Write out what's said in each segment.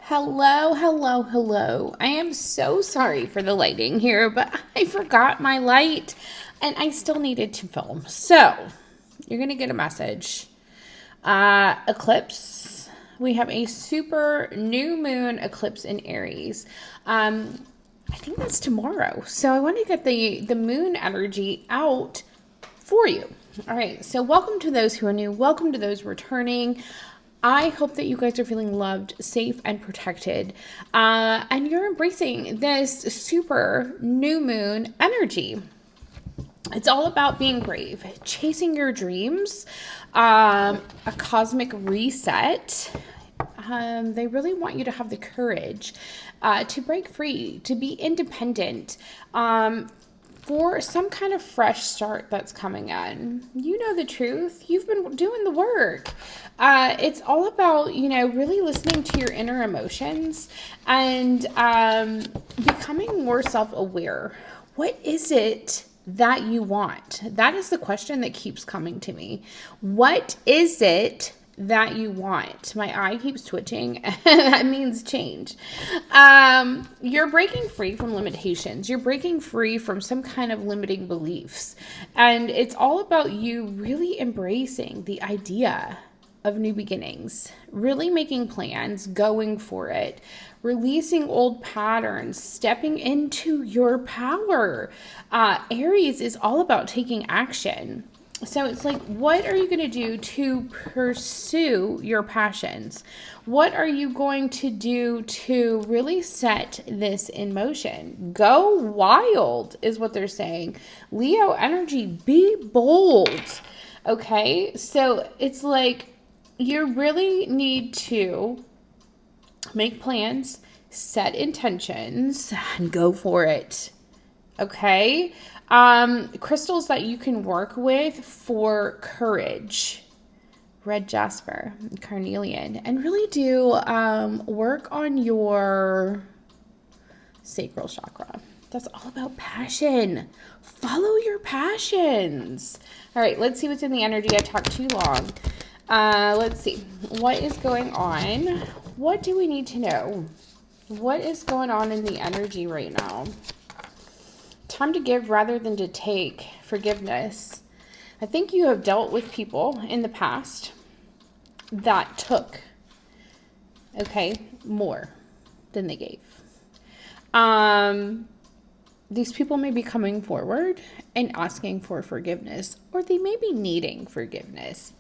Hello, hello, hello. I am so sorry for the lighting here, but I forgot my light and I still needed to film. So, you're going to get a message. Eclipse. We have a super new moon eclipse in Aries. I think that's tomorrow. So, I want to get the moon energy out for you. All right. So, welcome to those who are new. Welcome to those returning. I hope that you guys are feeling loved, safe, and protected. And you're embracing this super new moon energy. It's all about being brave, chasing your dreams, a cosmic reset. They really want you to have the courage to break free, to be independent, for some kind of fresh start that's coming in. You know the truth. You've been doing the work. It's all about, really listening to your inner emotions and becoming more self-aware. What is it that you want? That is the question that keeps coming to me. What is it that you want? My eye keeps twitching. That means change. You're breaking free from limitations. You're breaking free from some kind of limiting beliefs. And it's all about you really embracing the idea of new beginnings, really making plans, going for it, releasing old patterns, stepping into your power. Aries is all about taking action. So it's like, what are you going to do to pursue your passions? What are you going to do to really set this in motion? Go wild is what they're saying. Leo energy, be bold. Okay, so it's like you really need to make plans, set intentions, and go for it. Okay? Crystals that you can work with for courage: red jasper, carnelian, and really do work on your sacral chakra. That's all about passion. Follow your passions. All right, let's see what's in the energy. I talked too long. Let's see. What is going on? What do we need to know? What is going on in the energy right now? Time to give rather than to take. Forgiveness. I think you have dealt with people in the past that took, more than they gave. These people may be coming forward and asking for forgiveness, or they may be needing forgiveness.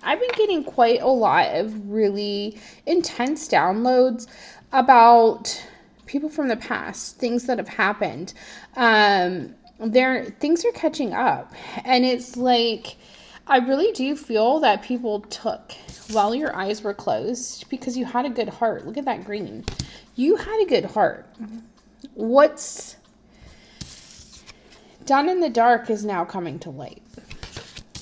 I've been getting quite a lot of really intense downloads about people from the past, things that have happened. Things are catching up, and it's like, I really do feel that people took while your eyes were closed because you had a good heart. Look at that green. You had a good heart. What's done in the dark is now coming to light.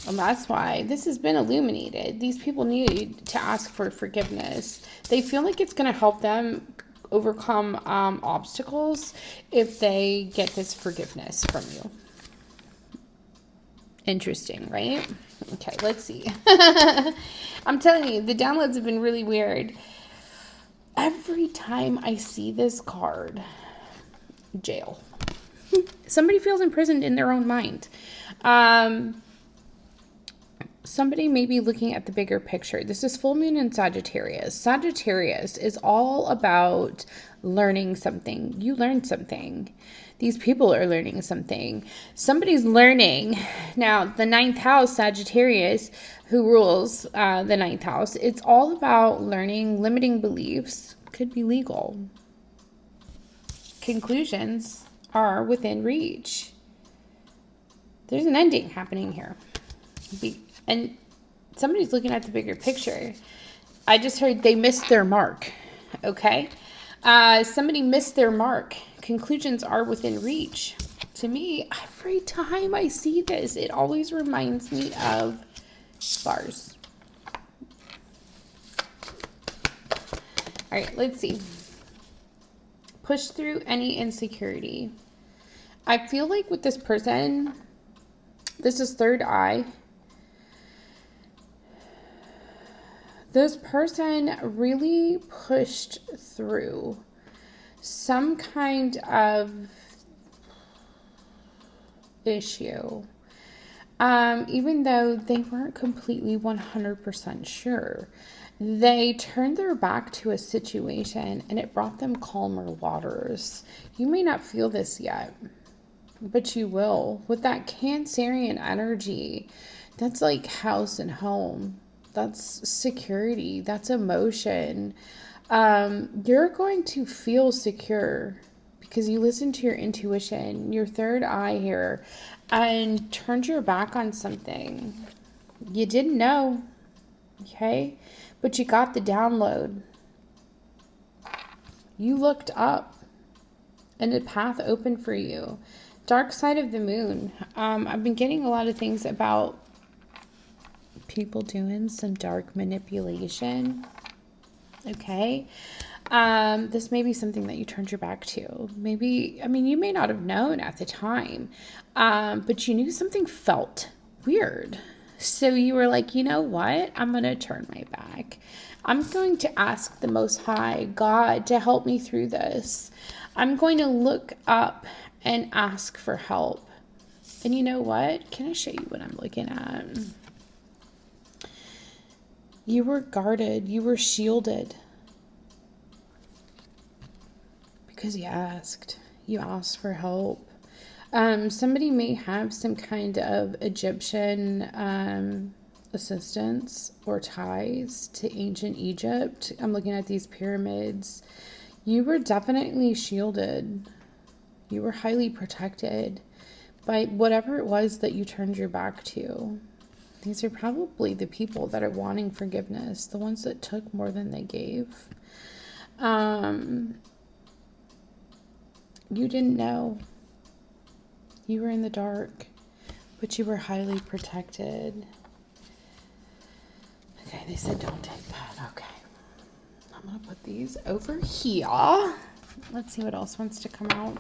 And that's why this has been illuminated. These people need to ask for forgiveness. They feel like it's going to help them overcome obstacles if they get this forgiveness from you. Interesting, right? Okay, let's see. I'm telling you, the downloads have been really weird. Every time I see this card, jail. Somebody feels imprisoned in their own mind. Somebody may be looking at the bigger picture. This is full moon in Sagittarius. Sagittarius is all about learning something. You learned something. These people are learning something. Somebody's learning. Now, the ninth house, Sagittarius, who rules the ninth house, it's all about learning. Limiting beliefs could be legal. Conclusions are within reach. There's an ending happening here. And somebody's looking at the bigger picture. I just heard they missed their mark. Okay? Somebody missed their mark. Conclusions are within reach. To me, every time I see this, it always reminds me of bars. All right, let's see. Push through any insecurity. I feel like with this person, this is third eye. This person really pushed through some kind of issue, even though they weren't completely 100% sure. They turned their back to a situation and it brought them calmer waters. You may not feel this yet, but you will. With that Cancerian energy, that's like house and home. That's security. That's emotion. You're going to feel secure because you listened to your intuition, your third eye here, and turned your back on something. You didn't know, okay? But you got the download. You looked up and a path opened for you. Dark side of the moon. I've been getting a lot of things about people doing some dark manipulation. Okay. This may be something that you turned your back to. Maybe, I mean, you may not have known at the time, but you knew something felt weird. So you were like, you know what? I'm going to turn my back. I'm going to ask the Most High God to help me through this. I'm going to look up and ask for help. And you know what? Can I show you what I'm looking at? You were guarded. You were shielded. Because you asked. You asked for help. Somebody may have some kind of Egyptian assistance or ties to ancient Egypt. I'm looking at these pyramids. You were definitely shielded. You were highly protected by whatever it was that you turned your back to. These are probably the people that are wanting forgiveness, the ones that took more than they gave. You didn't know. You were in the dark, but you were highly protected. Okay, they said don't take that. Okay. I'm going to put these over here. Let's see what else wants to come out.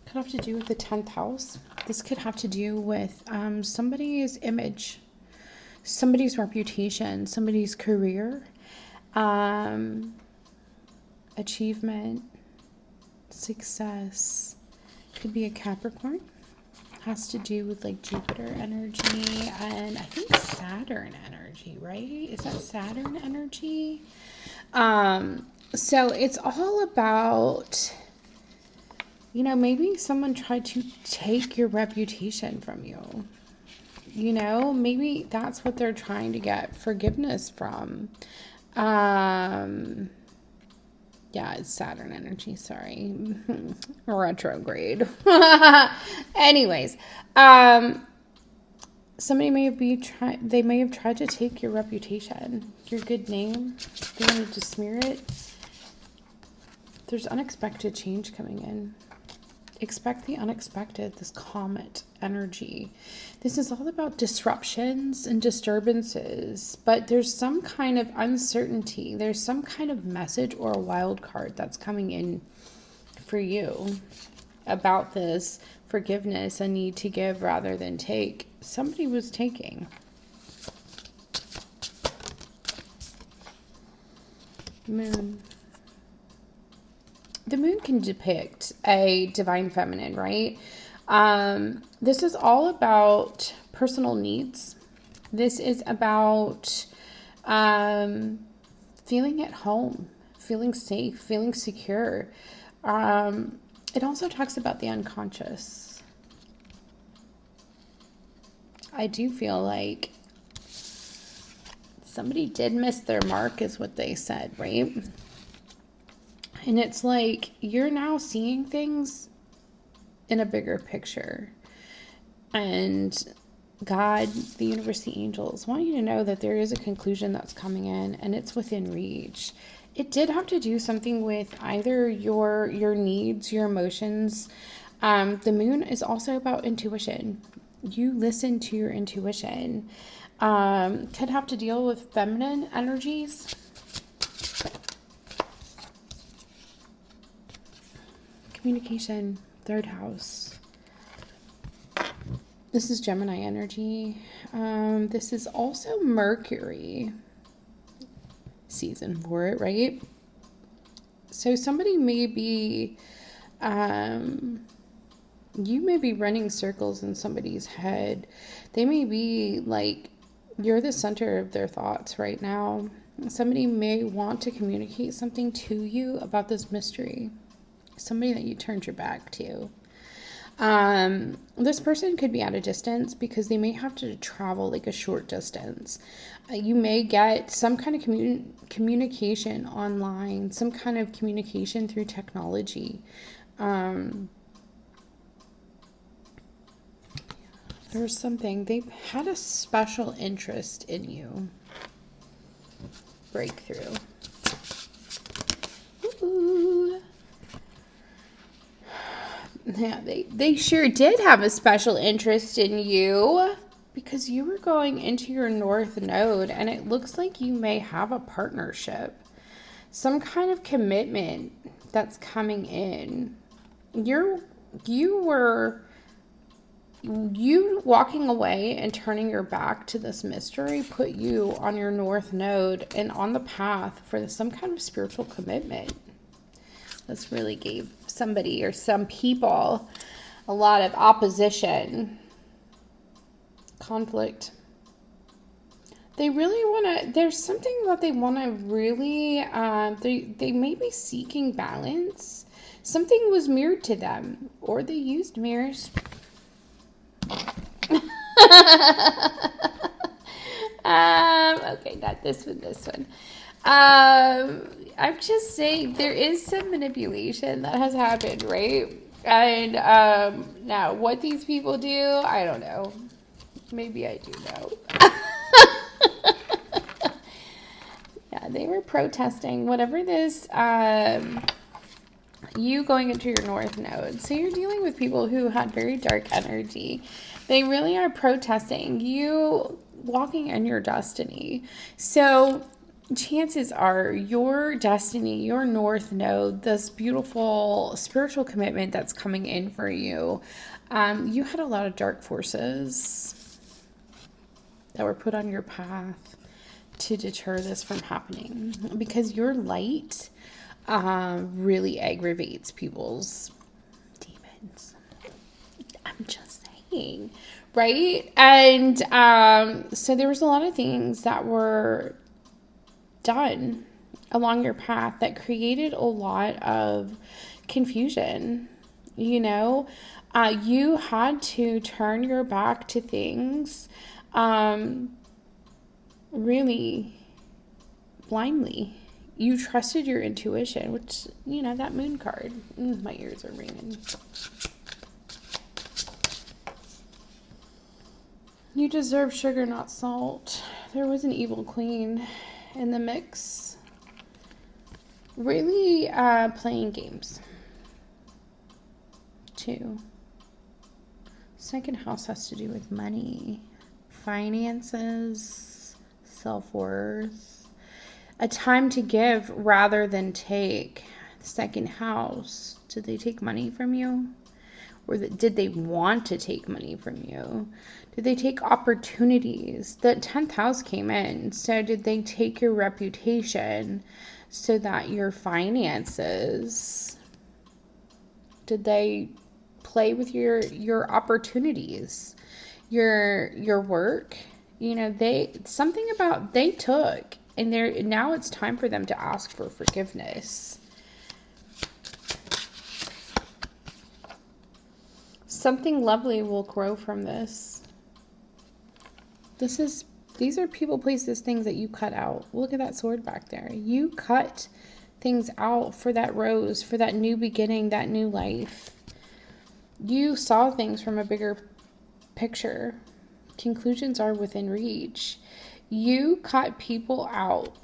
Could have to do with the 10th house. This could have to do with somebody's image, somebody's reputation, somebody's career, achievement, success. Could be a Capricorn. Has to do with like Jupiter energy and I think Saturn energy, right? Is that Saturn energy? So it's all about, you know, maybe someone tried to take your reputation from you. You know, maybe that's what they're trying to get forgiveness from. Yeah, it's Saturn energy, sorry. Retrograde. Anyways, somebody may have tried to take your reputation, your good name. They wanted to smear it. There's unexpected change coming in. Expect the unexpected, this comet energy. This is all about disruptions and disturbances, but there's some kind of uncertainty. There's some kind of message or a wild card that's coming in for you about this forgiveness, a need to give rather than take. Somebody was taking. Moon. The moon can depict a divine feminine, right? This is all about personal needs. This is about feeling at home, feeling safe, feeling secure. It also talks about the unconscious. I do feel like somebody did miss their mark is what they said, right? And it's like you're now seeing things in a bigger picture. And God, the universe, the angels want you to know that there is a conclusion that's coming in and it's within reach. It did have to do something with either your needs, your emotions. The moon is also about intuition. You listen to your intuition. Could have to deal with feminine energies. Communication, third house. This is Gemini energy. This is also Mercury. season for it, right? So somebody may be, you may be running circles in somebody's head. They may be like, you're the center of their thoughts right now. Somebody may want to communicate something to you about this mystery. Somebody that you turned your back to. This person could be at a distance because they may have to travel like a short distance. You may get some kind of communication online, some kind of communication through technology. There's something, they had a special interest in you. Breakthrough. Ooh. Yeah, they sure did have a special interest in you because you were going into your north node, and it looks like you may have a partnership. Some kind of commitment that's coming in. You walking away and turning your back to this mystery put you on your north node and on the path for some kind of spiritual commitment. This really gave somebody or some people a lot of opposition, conflict. They really want to, there's something that they want to really, they may be seeking balance. Something was mirrored to them, or they used mirrors. Okay, not this one. I'm just saying there is some manipulation that has happened, right? And now what these people do, I don't know. Maybe I do know. Yeah, they were protesting whatever this you going into your north node. So you're dealing with people who had very dark energy. They really are protesting you walking in your destiny. So chances are your destiny, your north node, this beautiful spiritual commitment that's coming in for you, you had a lot of dark forces that were put on your path to deter this from happening, because your light really aggravates people's demons. I'm just saying, right? And so there was a lot of things that were done along your path that created a lot of confusion. You know, you had to turn your back to things really blindly. You trusted your intuition, which, you know, that moon card. My ears are ringing. You deserve sugar, not salt. There was an evil queen in the mix. Really playing games. 2. Second house has to do with money, finances, self-worth. A time to give rather than take. Second house. Did they take money from you? Or did they want to take money from you? Did they take opportunities? The 10th house came in. So did they take your reputation so that your finances? Did they play with your opportunities? Your work? You know, they took. And now it's time for them to ask for forgiveness. Something lovely will grow from this. These are people, places, things that you cut out. Look at that sword back there. You cut things out for that rose, for that new beginning, that new life. You saw things from a bigger picture. Conclusions are within reach. You cut people out.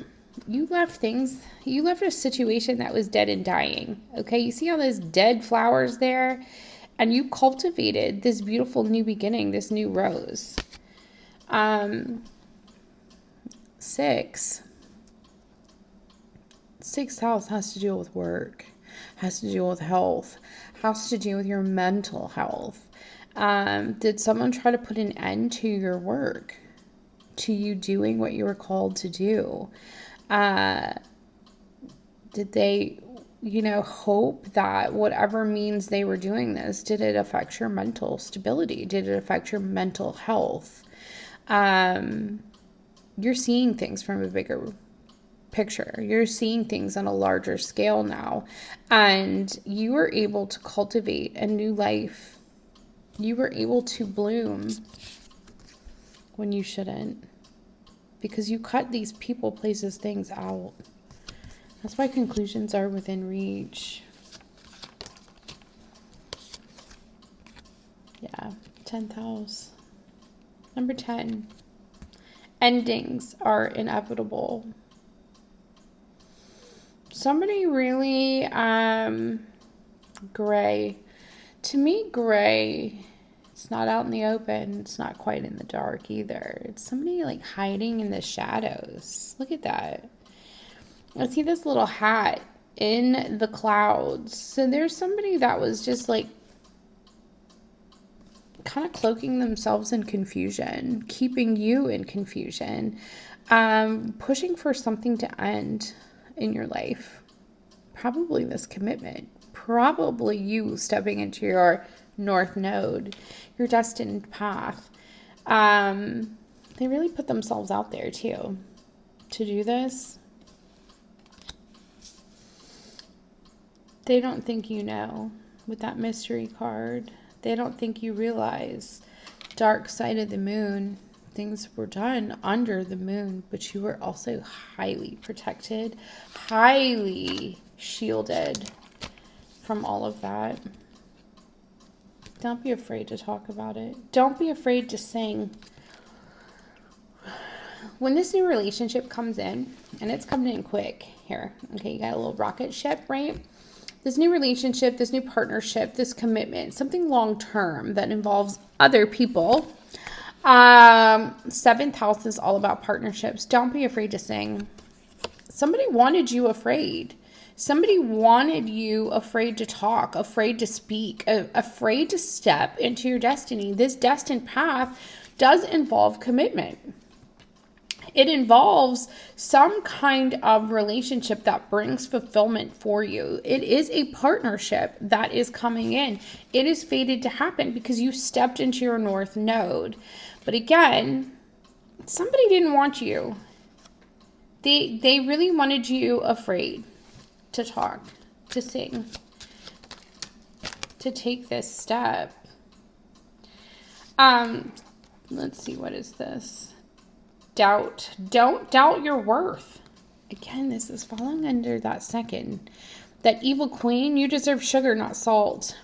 You left a situation that was dead and dying. Okay, you see all those dead flowers there? And you cultivated this beautiful new beginning, this new rose. 6. 6th house has to deal with work, has to deal with health, has to do with your mental health. Did someone try to put an end to your work? To you doing what you were called to do? Did they, hope that whatever means they were doing this, did it affect your mental stability? Did it affect your mental health? You're seeing things from a bigger picture. You're seeing things on a larger scale now. And you were able to cultivate a new life. You were able to bloom when you shouldn't. Because you cut these people, places, things out. That's why conclusions are within reach. Yeah, 10th house. Number 10. Endings are inevitable. Somebody really, gray. To me, gray, it's not out in the open. It's not quite in the dark either. It's somebody like hiding in the shadows. Look at that. I see this little hat in the clouds. So there's somebody that was just like kind of cloaking themselves in confusion, keeping you in confusion, pushing for something to end in your life. Probably this commitment. Probably you stepping into your north node, your destined path. They really put themselves out there too to do this. They don't think you know with that mystery card. They don't think you realize dark side of the moon. Things were done under the moon, but you were also highly protected, highly shielded from all of that. Don't be afraid to talk about it. Don't be afraid to sing. When this new relationship comes in, and it's coming in quick here, okay, you got a little rocket ship, right? This new relationship, this new partnership, this commitment, something long-term that involves other people. 7th house is all about partnerships. Don't be afraid to sing. Somebody wanted you afraid. Somebody wanted you afraid to talk, afraid to speak, afraid to step into your destiny. This destined path does involve commitment. It involves some kind of relationship that brings fulfillment for you. It is a partnership that is coming in. It is fated to happen because you stepped into your north node. But again, somebody didn't want you. They really wanted you afraid to talk, to sing, to take this step. Let's see, what is this? Doubt. Don't doubt your worth. Again, this is falling under that second. That evil queen, you deserve sugar, not salt.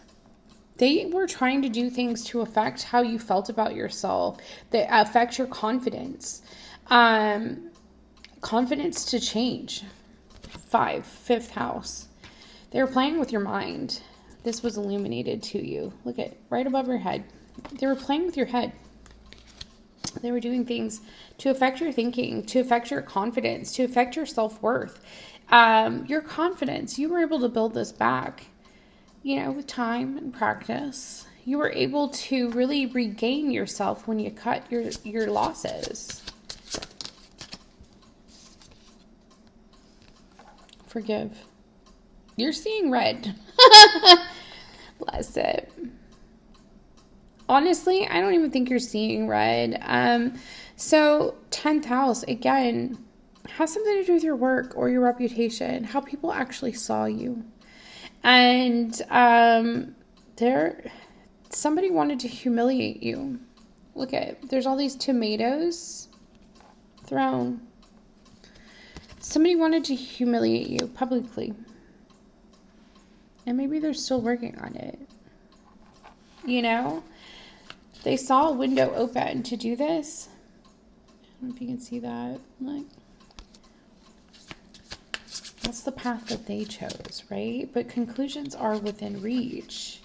They were trying to do things to affect how you felt about yourself. That affect your confidence. Confidence to change. 5th house. They were playing with your mind. This was illuminated to you. Look at right above your head. They were playing with your head. They were doing things to affect your thinking, to affect your confidence, to affect your self-worth. Your confidence, you were able to build this back, with time and practice. You were able to really regain yourself when you cut your losses. Forgive. You're seeing red. Bless it. Honestly, I don't even think you're seeing red. So 10th house, again, has something to do with your work or your reputation, how people actually saw you. And somebody wanted to humiliate you. Look there's all these tomatoes thrown. Somebody wanted to humiliate you publicly. And maybe they're still working on it. They saw a window open to do this. I don't know if you can see that. Like, that's the path that they chose, right? But conclusions are within reach.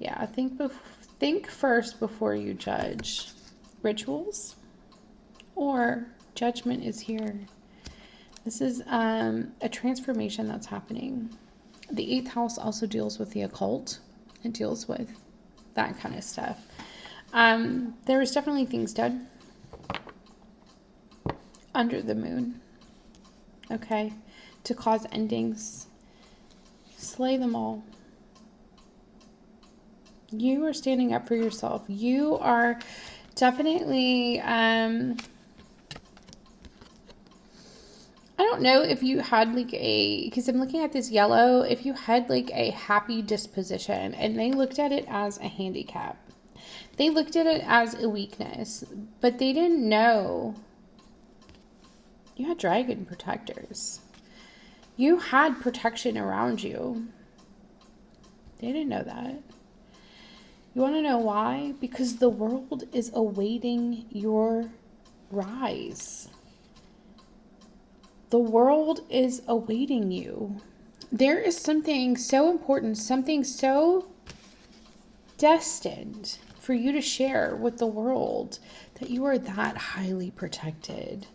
Yeah, think first before you judge. Rituals or judgment is here. This is a transformation that's happening. The 8th house also deals with the occult. It deals with that kind of stuff. There was definitely things done under the moon. okay, to cause endings. Slay them all. You are standing up for yourself. You are definitely, I don't know if you had like because I'm looking at this yellow, if you had like a happy disposition and they looked at it as a handicap. They looked at it as a weakness, but they didn't know you had dragon protectors. You had protection around you. They didn't know that. You want to know why? Because the world is awaiting your rise. The world is awaiting you. There is something so important, something so destined for you to share with the world that you are that highly protected.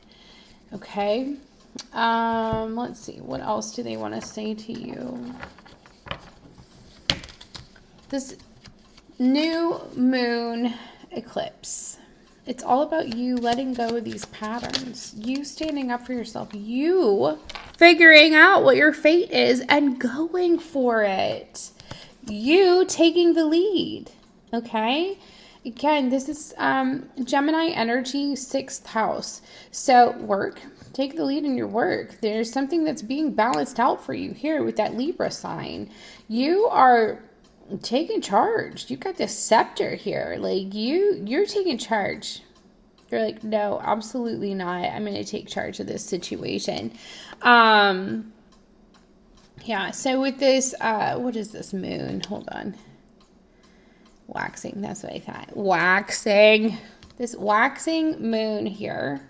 Okay? Let's see. What else do they want to say to you? This new moon eclipse. It's all about you letting go of these patterns. You standing up for yourself. You figuring out what your fate is and going for it. You taking the lead. Okay? Again, this is Gemini energy, 6th house. So work. Take the lead in your work. There's something that's being balanced out for you here with that Libra sign. You are taking charge. You got this scepter here. Like you're taking charge. You're like, no, absolutely not. I'm going to take charge of this situation. Yeah. So with this, what is this moon? Hold on. Waxing. That's what I thought. Waxing. This waxing moon here.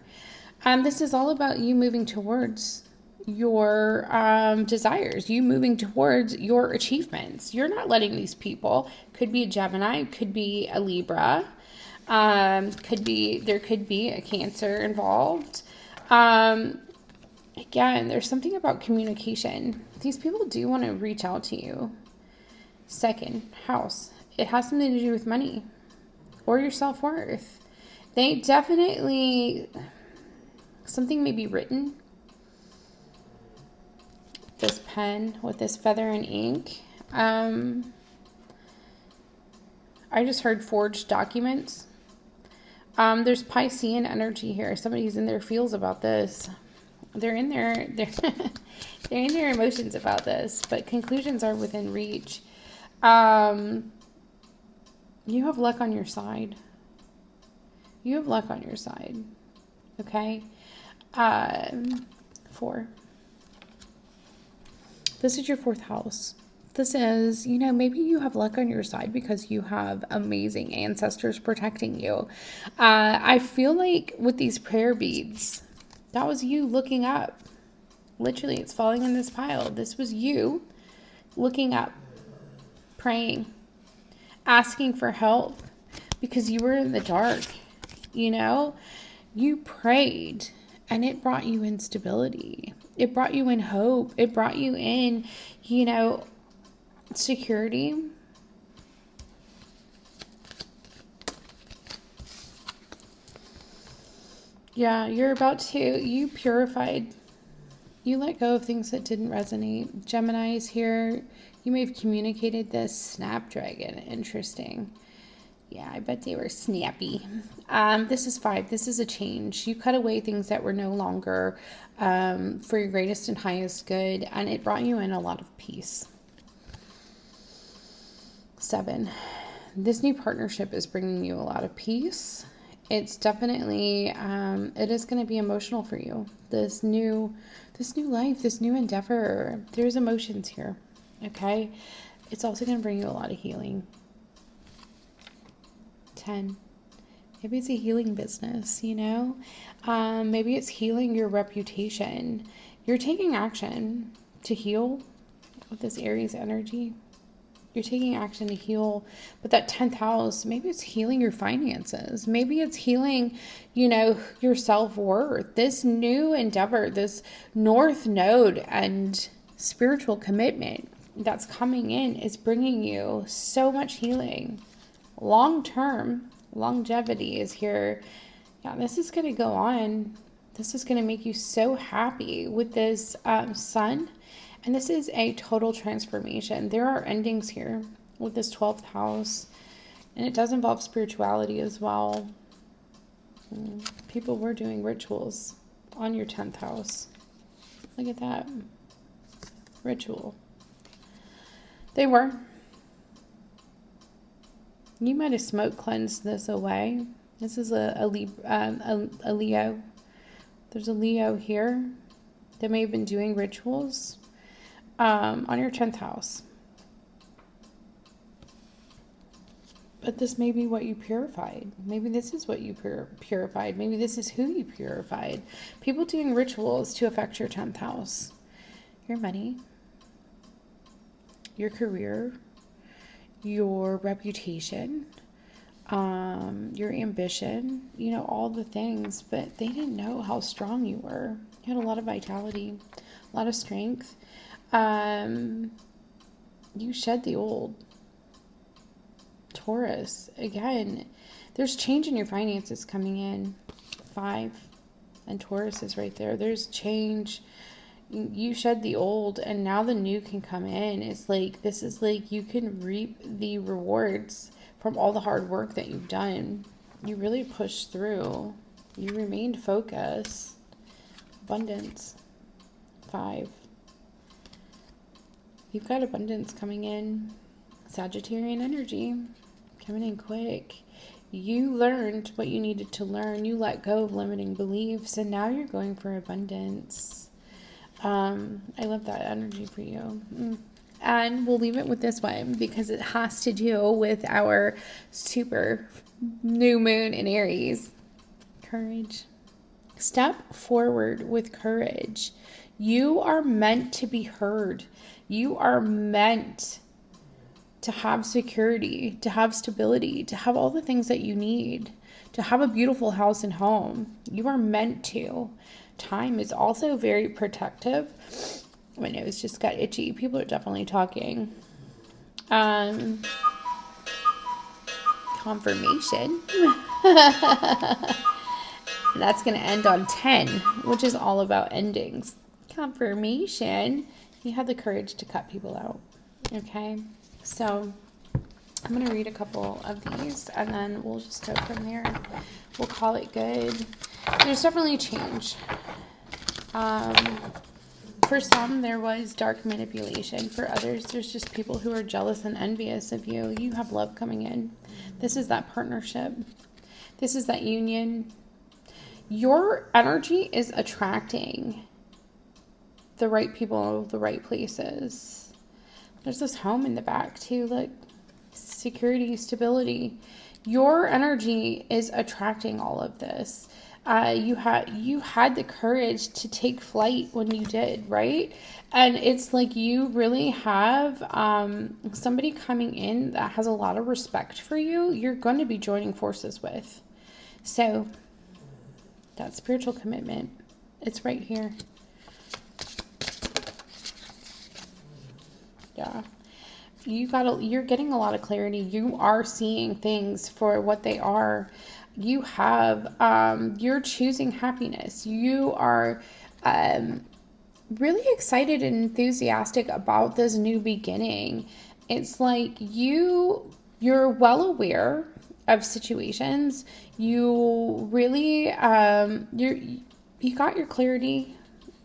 This is all about you moving towards your desires, you moving towards your achievements. You're not letting these people, could be a Gemini, could be a Libra, there could be a Cancer involved. Again, there's something about communication. These people do want to reach out to you. 2nd house, it has something to do with money or your self-worth. They definitely, something may be written. This pen with this feather and ink. I just heard forged documents. There's Piscean energy here. Somebody's in their feels about this. They're in their emotions about this, but conclusions are within reach. You have luck on your side. You have luck on your side. Okay? 4. This is your 4th house. This is, maybe you have luck on your side because you have amazing ancestors protecting you. I feel like with these prayer beads, that was you looking up. Literally, it's falling in this pile. This was you looking up, praying, asking for help because you were in the dark. You prayed and it brought you instability. It brought you in hope. It brought you in, security. Yeah, you purified. You let go of things that didn't resonate. Gemini is here. You may have communicated this. Snapdragon. Interesting. Yeah, I bet they were snappy. This is 5. This is a change. You cut away things that were no longer for your greatest and highest good, and it brought you in a lot of peace. 7. This new partnership is bringing you a lot of peace. It's definitely, it is going to be emotional for you. This new life, this new endeavor, there's emotions here, okay? It's also going to bring you a lot of healing. 10. Maybe it's a healing business, maybe it's healing your reputation. You're taking action to heal with this Aries energy. You're taking action to heal, but that 10th house, maybe it's healing your finances. Maybe it's healing, your self-worth. This new endeavor, this North Node and spiritual commitment that's coming in is bringing you so much healing. Long-term longevity is here. Yeah, this is going to go on. This is going to make you so happy with this sun. And this is a total transformation. There are endings here with this 12th house. And it does involve spirituality as well. People were doing rituals on your 10th house. Look at that. Ritual. They were. You might have smoke cleansed this away. This is a Leo. There's a Leo here that may have been doing rituals on your 10th house. But this may be what you purified. Maybe this is what you purified. Maybe this is who you purified. People doing rituals to affect your 10th house. Your money, your career, your reputation, your ambition, you know, all the things. But they didn't know how strong you were. You had a lot of vitality, a lot of strength. You shed the old. Taurus, again, there's change in your finances coming in. 5, and Taurus is right there. There's change. You shed the old, and now the new can come in. It's like, this is like you can reap the rewards from all the hard work that you've done. You really pushed through. You remained focused. Abundance. 5. You've got abundance coming in. Sagittarian energy. Coming in quick. You learned what you needed to learn. You let go of limiting beliefs, and now you're going for abundance. I love that energy for you. And we'll leave it with this one because it has to do with our super new moon in Aries. Courage. Step forward with courage. You are meant to be heard. You are meant to have security, to have stability, to have all the things that you need, to have a beautiful house and home. You are meant to. Time is also very protective. My nose just got itchy. People are definitely talking. Confirmation. That's going to end on 10, which is all about endings. Confirmation. You had the courage to cut people out. Okay. So I'm going to read a couple of these and then we'll just go from there. We'll call it good. There's definitely change. For some, there was dark manipulation. For others, there's just people who are jealous and envious of you. You have love coming in. This is that partnership. This is that union. Your energy is attracting the right people, the right places. There's this home in the back too, look. Security, stability. Your energy is attracting all of this. You had the courage to take flight when you did, right? And it's like you really have somebody coming in that has a lot of respect for you. You're going to be joining forces with. So that spiritual commitment, it's right here. Yeah. You're getting a lot of clarity. You are seeing things for what they are. You have, you're choosing happiness. You are, really excited and enthusiastic about this new beginning. It's like you're well aware of situations. You really, you got your clarity.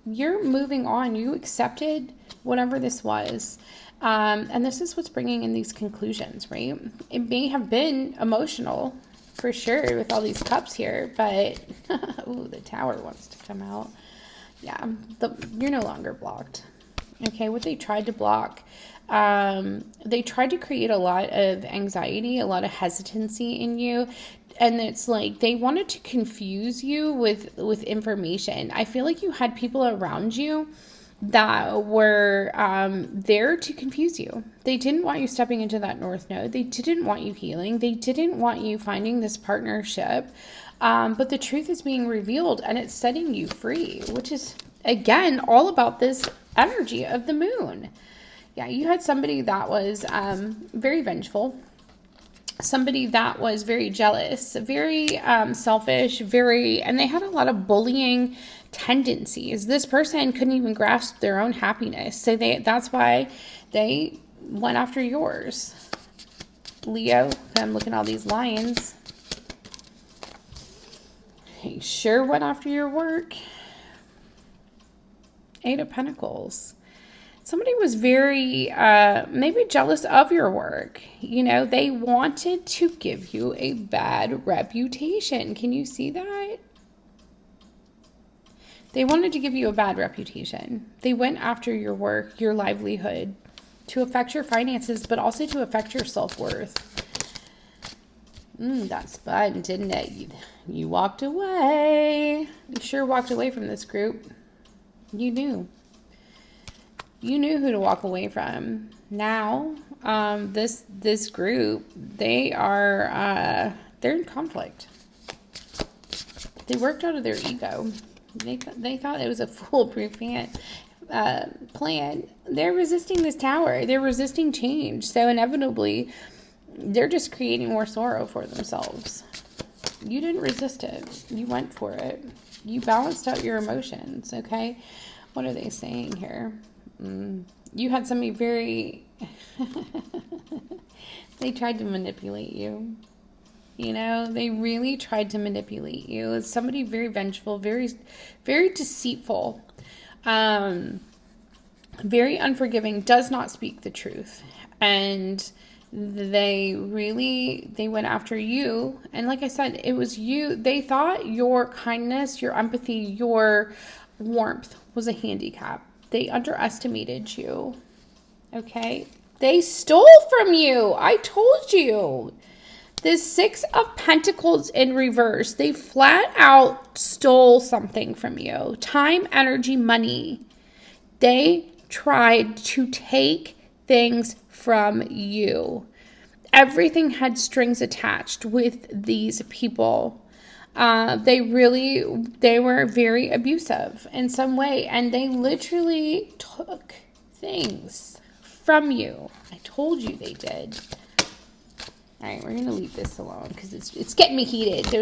You're moving on. You accepted whatever this was. And this is what's bringing in these conclusions, right? It may have been emotional for sure with all these cups here, but ooh, the Tower wants to come out. Yeah, you're no longer blocked. Okay, what they tried to block, they tried to create a lot of anxiety, a lot of hesitancy in you. And it's like they wanted to confuse you with information. I feel like you had people around you that were there to confuse you. They didn't want you stepping into that North Node. They didn't want you healing. They didn't want you finding this partnership. But the truth is being revealed and it's setting you free, which is, again, all about this energy of the moon. Yeah, you had somebody that was very vengeful, somebody that was very jealous, very selfish, and they had a lot of bullying tendencies. This person couldn't even grasp their own happiness. So that's why they went after yours. Leo, I'm looking at all these lions. He sure went after your work. 8 of Pentacles. Somebody was very, maybe jealous of your work. You know, they wanted to give you a bad reputation. Can you see that? They wanted to give you a bad reputation. They went after your work, your livelihood, to affect your finances, but also to affect your self-worth. That's fun, didn't it? You walked away. You sure walked away from this group. You knew. You knew who to walk away from. Now, this group, they're in conflict. They worked out of their ego. They thought it was a foolproof plan. They're resisting this tower. They're resisting change. So inevitably, they're just creating more sorrow for themselves. You didn't resist it. You went for it. You balanced out your emotions, okay? What are they saying here? You had somebody very... They tried to manipulate you. You know, they really tried to manipulate you. It's somebody very vengeful, very, very deceitful, very unforgiving, does not speak the truth. And they went after you. And like I said, it was you. They thought your kindness, your empathy, your warmth was a handicap. They underestimated you. Okay? They stole from you. I told you. The 6 of Pentacles in reverse. They flat out stole something from you. Time, energy, money. They tried to take things from you. Everything had strings attached with these people. They were very abusive in some way. And they literally took things from you. I told you they did. All right, we're going to leave this alone because it's getting me heated. There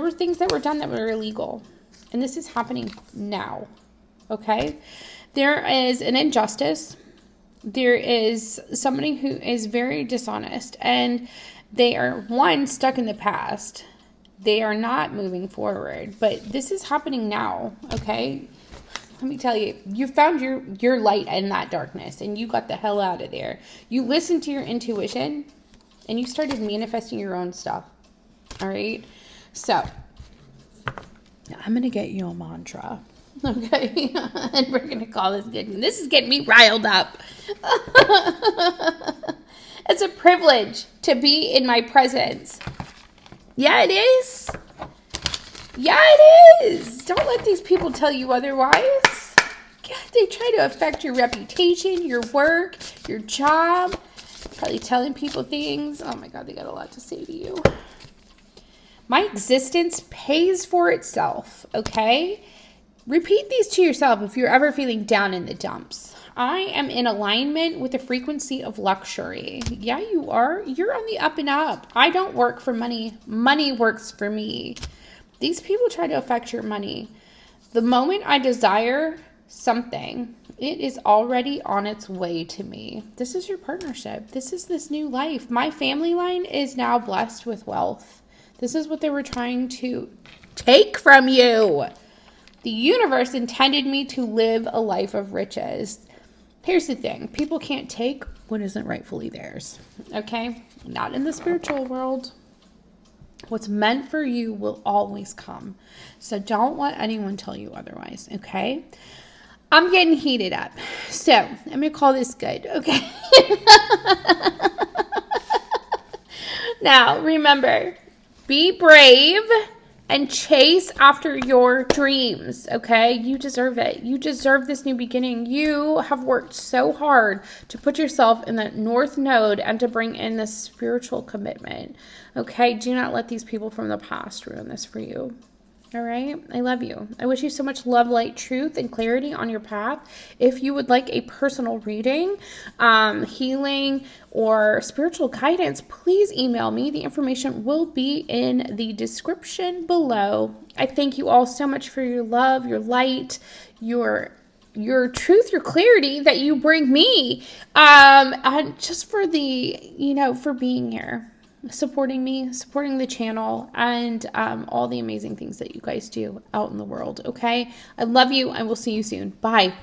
were things that were done that were illegal. And this is happening now. Okay? There is an injustice. There is somebody who is very dishonest. And they are, one, stuck in the past. They are not moving forward. But this is happening now. Okay? Let me tell you, you found your light in that darkness. And you got the hell out of there. You listened to your intuition. And you started manifesting your own stuff. All right? So, I'm going to get you a mantra. Okay? And we're going to call this good. This is getting me riled up. It's a privilege to be in my presence. Yeah, it is. Yeah, it is. Don't let these people tell you otherwise. God, they try to affect your reputation, your work, your job. Probably telling people things. Oh my God, they got a lot to say to you. My existence pays for itself, okay? Repeat these to yourself if you're ever feeling down in the dumps. I am in alignment with the frequency of luxury. Yeah, you are. You're on the up and up. I don't work for money. Money works for me. These people try to affect your money. The moment I desire something, it is already on its way to me. This is your partnership. This is this new life. My family line is now blessed with wealth. This is what they were trying to take from you. The universe intended me to live a life of riches. Here's the thing. People can't take what isn't rightfully theirs. Okay? Not in the spiritual world. What's meant for you will always come. So don't let anyone tell you otherwise. Okay? I'm getting heated up. So, I'm going to call this good, okay? Now, remember, be brave and chase after your dreams, okay? You deserve it. You deserve this new beginning. You have worked so hard to put yourself in the North Node and to bring in this spiritual commitment, okay? Do not let these people from the past ruin this for you. All right. I love you. I wish you so much love, light, truth, and clarity on your path. If you would like a personal reading, healing, or spiritual guidance, please email me. The information will be in the description below. I thank you all so much for your love, your light, your truth, your clarity that you bring me, and just for for being here, supporting me, supporting the channel, and all the amazing things that you guys do out in the world. Okay, I love you, and we'll see you soon. Bye.